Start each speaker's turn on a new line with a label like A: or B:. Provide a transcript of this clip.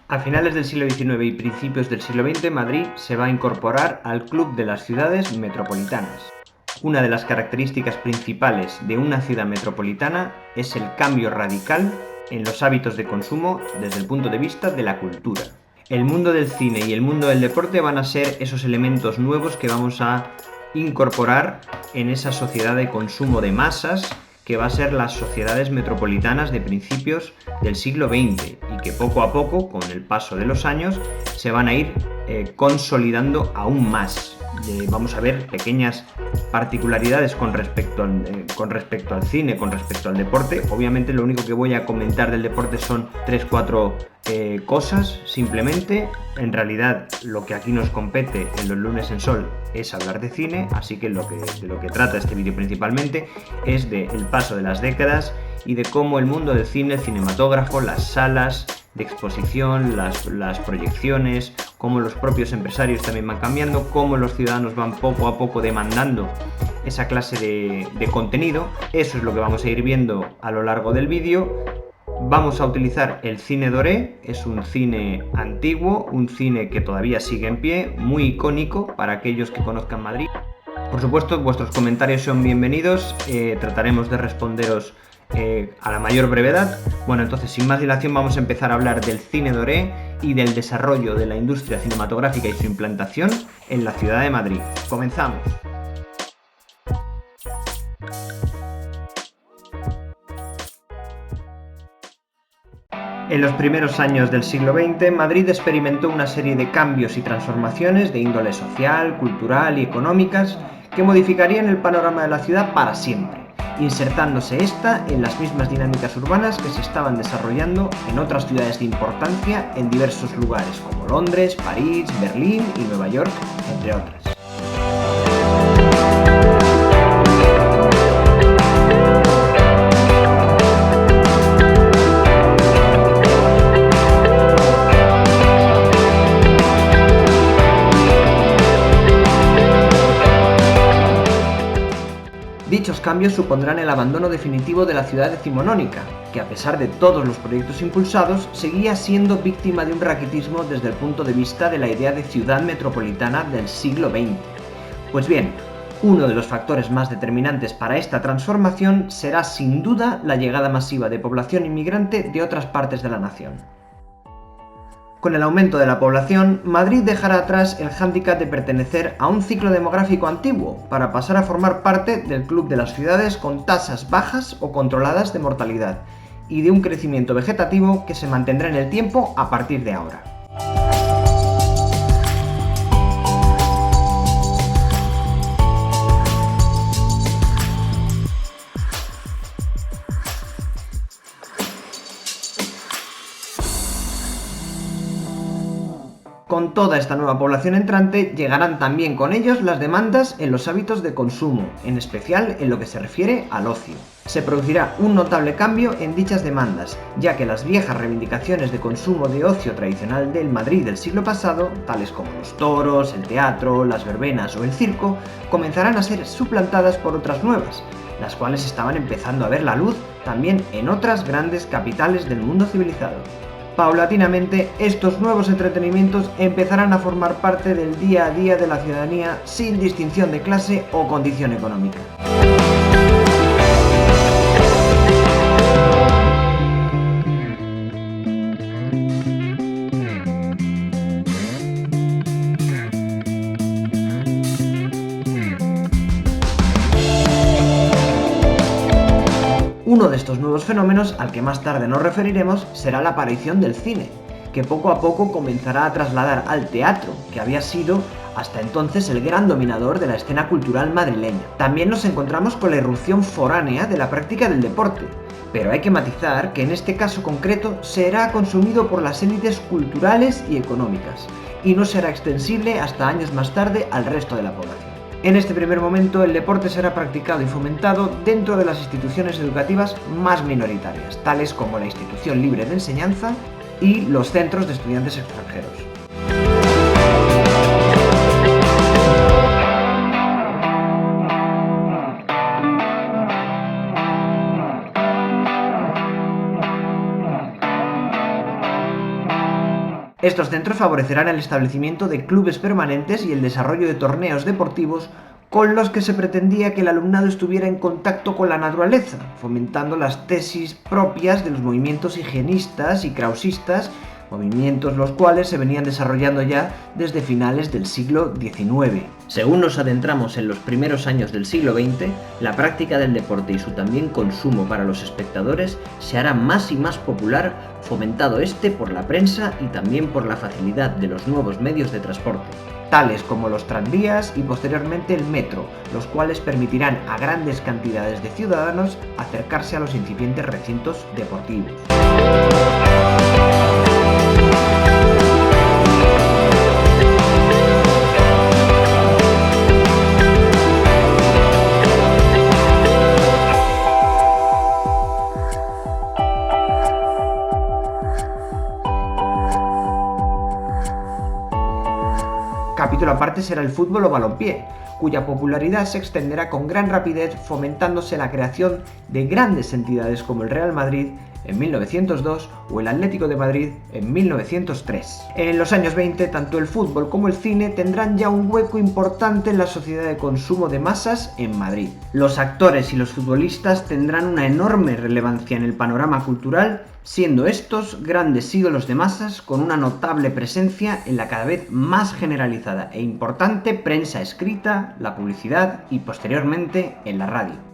A: A finales del siglo XIX y principios del siglo XX, Madrid se va a incorporar al Club de las Ciudades Metropolitanas. Una de las características principales de una ciudad metropolitana es el cambio radical en los hábitos de consumo desde el punto de vista de la cultura. El mundo del cine y el mundo del deporte van a ser esos elementos nuevos que vamos a incorporar en esa sociedad de consumo de masas que va a ser las sociedades metropolitanas de principios del siglo XX y que poco a poco, con el paso de los años, se van a ir consolidando aún más. Vamos a ver pequeñas particularidades con respecto al cine, con respecto al deporte. Obviamente lo único que voy a comentar del deporte son 3-4 cosas simplemente. En realidad lo que aquí nos compete en los lunes en Sol es hablar de cine, así que de lo que trata este vídeo principalmente es del paso de las décadas y de cómo el mundo del cine, el cinematógrafo, las salas de exposición, las proyecciones, cómo los propios empresarios también van cambiando, cómo los ciudadanos van poco a poco demandando esa clase de contenido. Eso es lo que vamos a ir viendo a lo largo del vídeo. Vamos a utilizar el cine doré, es un cine antiguo, un cine que todavía sigue en pie, muy icónico para aquellos que conozcan Madrid. Por supuesto, vuestros comentarios son bienvenidos, trataremos de responderos a la mayor brevedad. Bueno, entonces sin más dilación vamos a empezar a hablar del cine doré y del desarrollo de la industria cinematográfica y su implantación en la ciudad de Madrid. Comenzamos. En los primeros años del siglo XX, Madrid experimentó una serie de cambios y transformaciones de índole social, cultural y económicas que modificarían el panorama de la ciudad para siempre, insertándose esta en las mismas dinámicas urbanas que se estaban desarrollando en otras ciudades de importancia en diversos lugares como Londres, París, Berlín y Nueva York, entre otras. Dichos cambios supondrán el abandono definitivo de la ciudad decimonónica, que a pesar de todos los proyectos impulsados, seguía siendo víctima de un raquitismo desde el punto de vista de la idea de ciudad metropolitana del siglo XX. Pues bien, uno de los factores más determinantes para esta transformación será sin duda la llegada masiva de población inmigrante de otras partes de la nación. Con el aumento de la población, Madrid dejará atrás el hándicap de pertenecer a un ciclo demográfico antiguo para pasar a formar parte del club de las ciudades con tasas bajas o controladas de mortalidad y de un crecimiento vegetativo que se mantendrá en el tiempo a partir de ahora. Con toda esta nueva población entrante, llegarán también con ellos las demandas en los hábitos de consumo, en especial en lo que se refiere al ocio. Se producirá un notable cambio en dichas demandas, ya que las viejas reivindicaciones de consumo de ocio tradicional del Madrid del siglo pasado, tales como los toros, el teatro, las verbenas o el circo, comenzarán a ser suplantadas por otras nuevas, las cuales estaban empezando a ver la luz también en otras grandes capitales del mundo civilizado. Paulatinamente, estos nuevos entretenimientos empezarán a formar parte del día a día de la ciudadanía sin distinción de clase o condición económica. Uno de estos nuevos fenómenos, al que más tarde nos referiremos, será la aparición del cine, que poco a poco comenzará a trasladar al teatro, que había sido hasta entonces el gran dominador de la escena cultural madrileña. También nos encontramos con la irrupción foránea de la práctica del deporte, pero hay que matizar que en este caso concreto será consumido por las élites culturales y económicas, y no será extensible hasta años más tarde al resto de la población. En este primer momento, el deporte será practicado y fomentado dentro de las instituciones educativas más minoritarias, tales como la Institución Libre de Enseñanza y los centros de estudiantes extranjeros. Estos centros favorecerán el establecimiento de clubes permanentes y el desarrollo de torneos deportivos con los que se pretendía que el alumnado estuviera en contacto con la naturaleza, fomentando las tesis propias de los movimientos higienistas y krausistas, movimientos los cuales se venían desarrollando ya desde finales del siglo XIX. Según nos adentramos en los primeros años del siglo XX, la práctica del deporte y su también consumo para los espectadores se hará más y más popular, fomentado por la prensa y también por la facilidad de los nuevos medios de transporte, tales como los tranvías y posteriormente el metro, los cuales permitirán a grandes cantidades de ciudadanos acercarse a los incipientes recintos deportivos. Capítulo aparte será el fútbol o balompié, cuya popularidad se extenderá con gran rapidez, fomentándose la creación de grandes entidades como el Real Madrid en 1902 o el Atlético de Madrid en 1903. En los años 20, tanto el fútbol como el cine tendrán ya un hueco importante en la sociedad de consumo de masas en Madrid. Los actores y los futbolistas tendrán una enorme relevancia en el panorama cultural, siendo estos grandes ídolos de masas con una notable presencia en la cada vez más generalizada e importante prensa escrita, la publicidad y posteriormente en la radio.